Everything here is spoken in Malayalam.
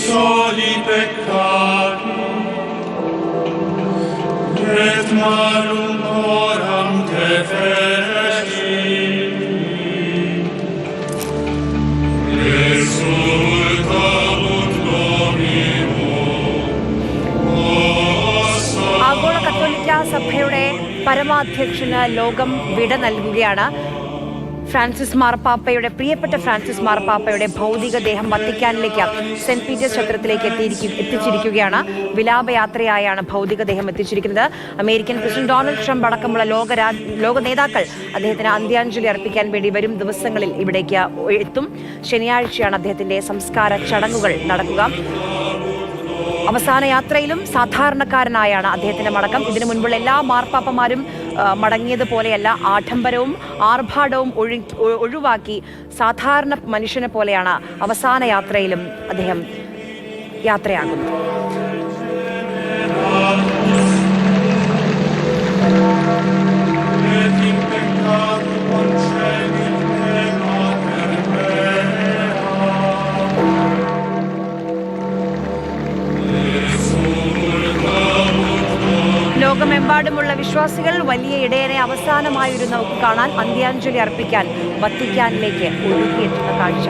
soli peccati, et malum coram te feci, exultabunt Dominum. ആഗോള കത്തോലിക്ക സഭയുടെ പരമാധ്യക്ഷന് ലോകം വിട നൽകുകയാണ്. പ്രിയപ്പെട്ട ഫ്രാൻസിസ് മാർപ്പാപ്പയുടെ ഭൗതികദേഹം വത്തിക്കാനിലേക്ക് സെന്റ് പീറ്റേഴ്സ് ക്ഷേത്രത്തിലേക്ക് എത്തിച്ചിരിക്കുകയാണ്. വിലാപയാത്രയായാണ് ഭൗതികദേഹം എത്തിച്ചിരിക്കുന്നത്. അമേരിക്കൻ പ്രസിഡന്റ് ഡൊണാൾഡ് ട്രംപ് അടക്കമുള്ള ലോക നേതാക്കൾ അദ്ദേഹത്തിന് അന്ത്യാഞ്ജലി അർപ്പിക്കാൻ വേണ്ടി വരും ദിവസങ്ങളിൽ ഇവിടേക്ക് എത്തും. ശനിയാഴ്ചയാണ് അദ്ദേഹത്തിന്റെ സംസ്കാര ചടങ്ങുകൾ നടക്കുക. അവസാന യാത്രയിലും സാധാരണക്കാരനായാണ് അദ്ദേഹത്തിന്റെ മടക്കം. ഇതിനു മുൻപുള്ള എല്ലാ മാർപ്പാപ്പമാരും മടങ്ങിയതുപോലെയല്ല, ആഡംബരവും ആർഭാടവും ഒഴിവാക്കി സാധാരണ മനുഷ്യനെ പോലെയാണ് അവസാന യാത്രയിലും അദ്ദേഹം യാത്രയാകുന്നത്. ലോകമെമ്പാടുമുള്ള വിശ്വാസികൾ വലിയ ഇടയനെ അവസാനമായൊരു നോക്ക് കാണാൻ അന്ത്യാഞ്ജലി അർപ്പിക്കാൻ വത്തിക്കാനിലേക്ക് ഒഴുകിയെത്തുന്ന കാഴ്ച.